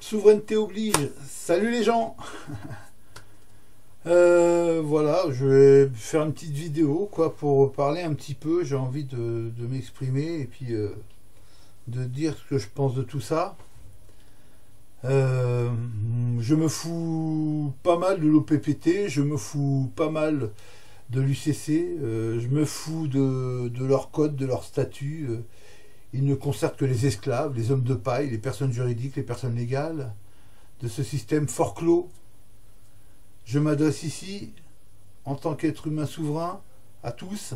Souveraineté oblige. Salut les gens. Voilà, je vais faire une petite vidéo quoi pour parler un petit peu. J'ai envie de m'exprimer et puis de dire ce que je pense de tout ça. Je me fous pas mal de l'OPPT, je me fous pas mal de l'UCC, je me fous de leur code, de leur statut. Ils ne concernent que les esclaves, les hommes de paille, les personnes juridiques, les personnes légales, de ce système fort clos. Je m'adresse ici, en tant qu'être humain souverain, à tous.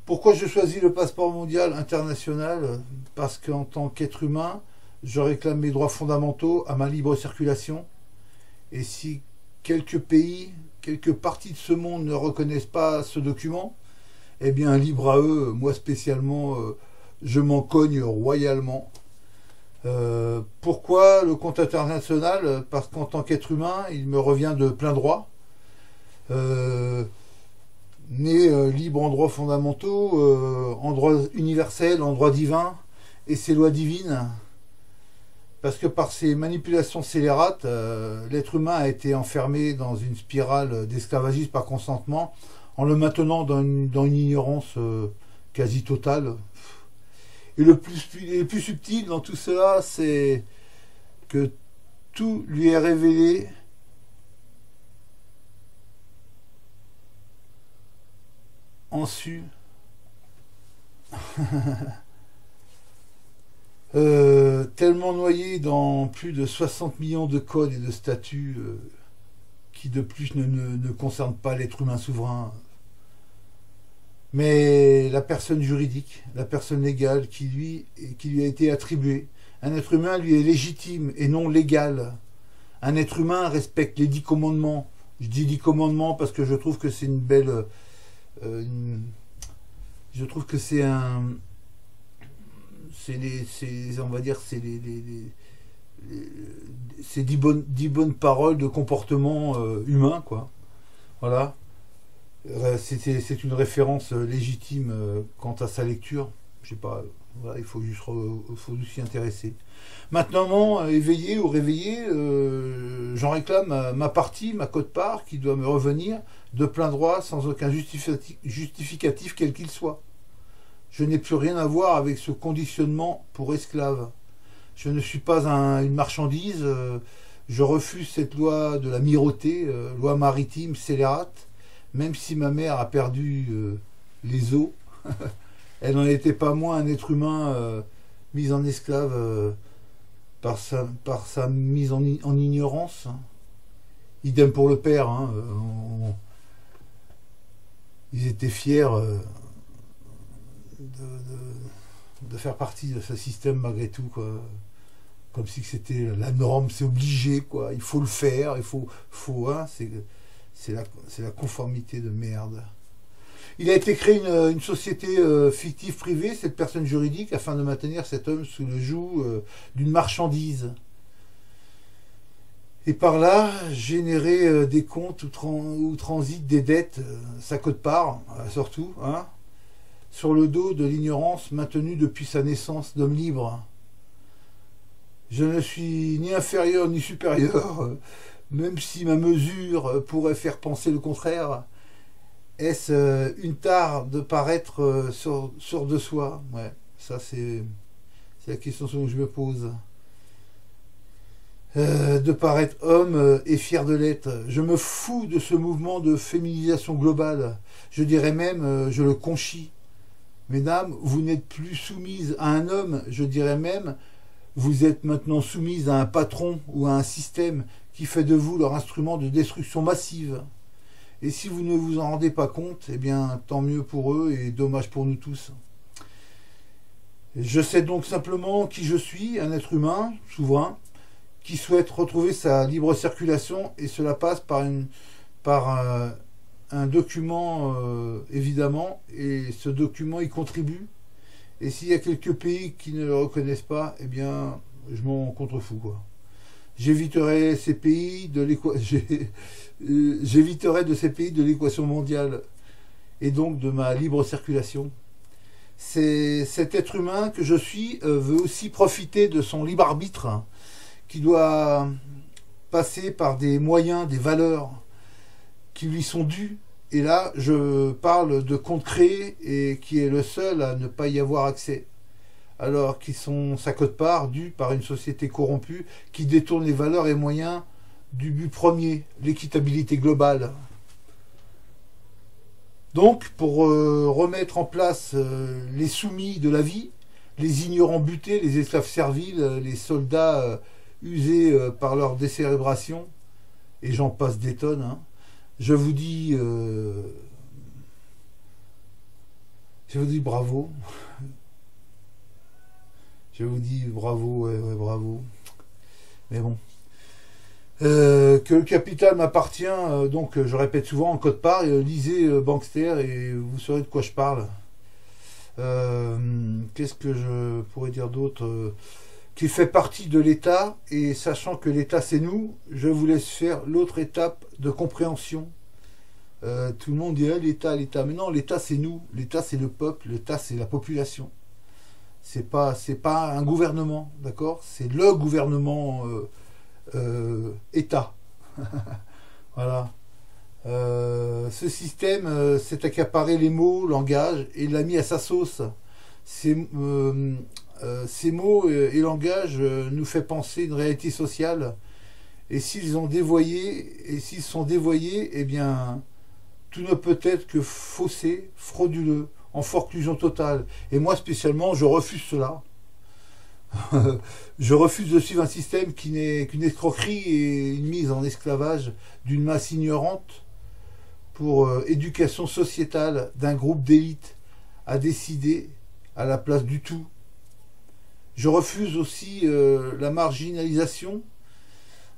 Pourquoi je choisis le passeport mondial international? Parce qu'en tant qu'être humain, je réclame mes droits fondamentaux à ma libre circulation. Et si quelques pays, quelques parties de ce monde ne reconnaissent pas ce document, eh bien libre à eux, moi spécialement, je m'en cogne royalement. Pourquoi le compte international? Parce qu'en tant qu'être humain, il me revient de plein droit. Né libre en droits fondamentaux, en droit universel, en droit divin, et ses lois divines. Parce que par ces manipulations scélérates, l'être humain a été enfermé dans une spirale d'esclavagisme par consentement, en le maintenant dans une ignorance quasi totale. Et le plus subtil dans tout cela, c'est que tout lui est révélé en su. Tellement noyé dans plus de 60 millions de codes et de statuts qui de plus ne concernent pas l'être humain souverain, mais la personne juridique, la personne légale qui lui a été attribuée. Un être humain lui est légitime et non légal. Un être humain respecte les 10 commandements. Je dis 10 commandements parce que je trouve que c'est une belle... je trouve que c'est un... on va dire, c'est 10 bonnes paroles de comportement humain, quoi. Voilà. C'est une référence légitime quant à sa lecture. Je sais pas, voilà, il faut s'y intéresser. Maintenant, éveillé ou réveillé, j'en réclame ma partie, ma quote-part, qui doit me revenir de plein droit, sans aucun justificatif quel qu'il soit. Je n'ai plus rien à voir avec ce conditionnement pour esclaves. Je ne suis pas une marchandise. Je refuse cette loi de la mirauté, loi maritime scélérate. Même si ma mère a perdu les os, elle n'en était pas moins un être humain mis en esclave par sa mise en ignorance. Idem pour le père. Hein, ils étaient fiers de faire partie de ce système malgré tout, quoi. Comme si c'était la norme, c'est obligé, quoi. Il faut le faire, il faut hein, c'est la conformité de merde. Il a été créé une société fictive privée, cette personne juridique, afin de maintenir cet homme sous le joug d'une marchandise. Et par là, générer des comptes où transitent des dettes, sa quote-part, surtout, hein, sur le dos de l'ignorance maintenue depuis sa naissance d'homme libre. Je ne suis ni inférieur ni supérieur, même si ma mesure pourrait faire penser le contraire. Est-ce une tare de paraître sûr de soi? Ouais, ça c'est la question que je me pose. De paraître homme et fier de l'être. Je me fous de ce mouvement de féminisation globale. Je dirais même, je le conchis. Mesdames, vous n'êtes plus soumises à un homme, je dirais même, vous êtes maintenant soumises à un patron ou à un système qui fait de vous leur instrument de destruction massive. Et si vous ne vous en rendez pas compte, eh bien, tant mieux pour eux et dommage pour nous tous. Je sais donc simplement qui je suis, un être humain, souverain, qui souhaite retrouver sa libre circulation, et cela passe par un document, évidemment, et ce document y contribue. Et s'il y a quelques pays qui ne le reconnaissent pas, eh bien, je m'en contrefous, quoi. J'éviterai ces pays de l'équation mondiale et donc de ma libre circulation. Cet être humain que je suis veut aussi profiter de son libre arbitre, hein, qui doit passer par des moyens, des valeurs qui lui sont dues. Et là, je parle de compte créé et qui est le seul à ne pas y avoir accès. Alors qu'ils sont sa quote-part due par une société corrompue qui détourne les valeurs et moyens du but premier, l'équitabilité globale. Donc, pour remettre en place les soumis de la vie, les ignorants butés, les esclaves serviles, les soldats usés par leur décérébration, et j'en passe des tonnes, hein, je vous dis bravo. Je vous dis bravo, ouais, bravo. Mais bon. Que le capital m'appartient, donc je répète souvent en code part, lisez Bankster et vous saurez de quoi je parle. Qu'est-ce que je pourrais dire d'autre, qui fait partie de l'État, et sachant que l'État c'est nous, je vous laisse faire l'autre étape de compréhension. Tout le monde dit l'État, l'État, mais non, l'État c'est nous, l'État c'est le peuple, l'État c'est la population. C'est pas un gouvernement, d'accord? C'est le gouvernement État. Voilà. Ce système s'est accaparé les mots, langage, et l'a mis à sa sauce. Ces mots et langage nous fait penser une réalité sociale. Et s'ils sont dévoyés, eh bien, tout ne peut être que faussé, frauduleux, en forclusion totale. Et moi spécialement, je refuse cela. Je refuse de suivre un système qui n'est qu'une escroquerie et une mise en esclavage d'une masse ignorante pour éducation sociétale d'un groupe d'élite à décider à la place du tout. Je refuse aussi la marginalisation.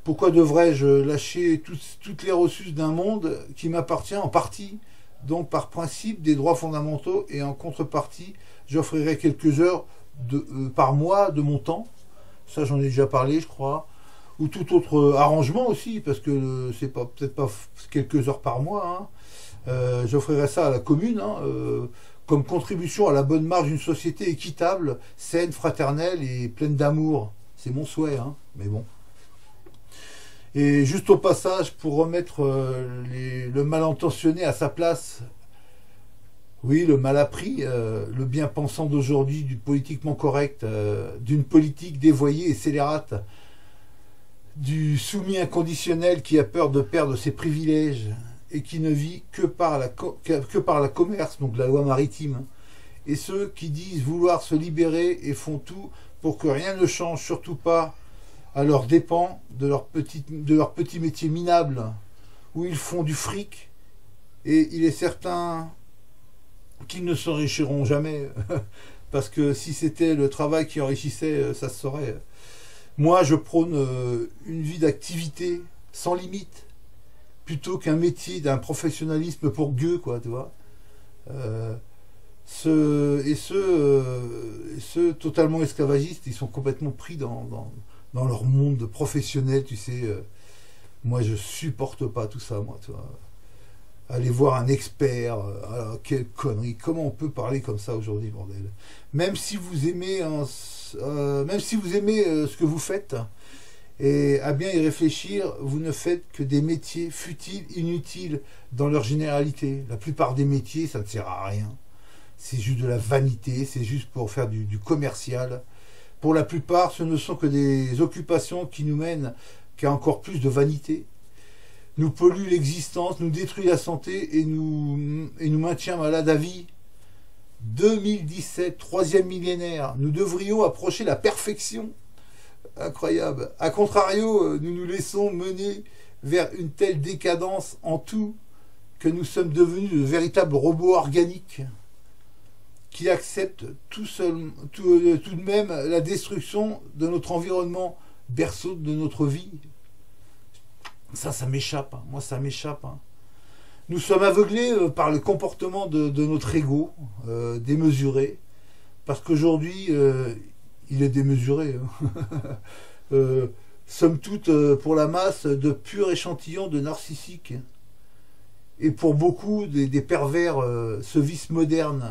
Pourquoi devrais-je lâcher toutes les ressources d'un monde qui m'appartient en partie, donc par principe des droits fondamentaux, et en contrepartie, j'offrirai quelques heures par mois de mon temps, ça j'en ai déjà parlé je crois, ou tout autre arrangement aussi, parce que c'est peut-être pas quelques heures par mois, hein. J'offrirai ça à la commune, hein, comme contribution à la bonne marche d'une société équitable, saine, fraternelle et pleine d'amour. C'est mon souhait, hein, mais bon. Et juste au passage, pour remettre le mal intentionné à sa place, oui, le mal appris, le bien pensant d'aujourd'hui, du politiquement correct, d'une politique dévoyée et scélérate, du soumis inconditionnel qui a peur de perdre ses privilèges et qui ne vit que par la commerce, donc la loi maritime, et ceux qui disent vouloir se libérer et font tout pour que rien ne change, surtout pas à leurs dépens de leur petit métier minable, où ils font du fric, et il est certain qu'ils ne s'enrichiront jamais, parce que si c'était le travail qui enrichissait, ça se saurait. Moi, je prône une vie d'activité sans limite, plutôt qu'un métier d'un professionnalisme pour gueux, quoi, tu vois. Ceux totalement esclavagistes, ils sont complètement pris dans leur monde de professionnels, tu sais. Moi, je supporte pas tout ça, moi, tu vois. Aller voir un expert, alors, quelle connerie, comment on peut parler comme ça aujourd'hui, bordel. Même si vous aimez, ce que vous faites, et à bien y réfléchir, vous ne faites que des métiers futiles, inutiles dans leur généralité. La plupart des métiers, ça ne sert à rien. C'est juste de la vanité, c'est juste pour faire du commercial. Pour la plupart, ce ne sont que des occupations qui nous mènent qu'à encore plus de vanité, nous polluent l'existence, nous détruit la santé et nous maintient malades à vie. 2017, troisième millénaire, nous devrions approcher la perfection. Incroyable. A contrario, nous nous laissons mener vers une telle décadence en tout que nous sommes devenus de véritables robots organiques qui acceptent tout de même la destruction de notre environnement, berceau de notre vie. Ça m'échappe, hein. Moi ça m'échappe, hein. Nous sommes aveuglés par le comportement de notre ego, démesuré, parce qu'aujourd'hui, il est démesuré, hein. Somme toute, pour la masse, de purs échantillons de narcissiques. Et pour beaucoup, des pervers, ce vice moderne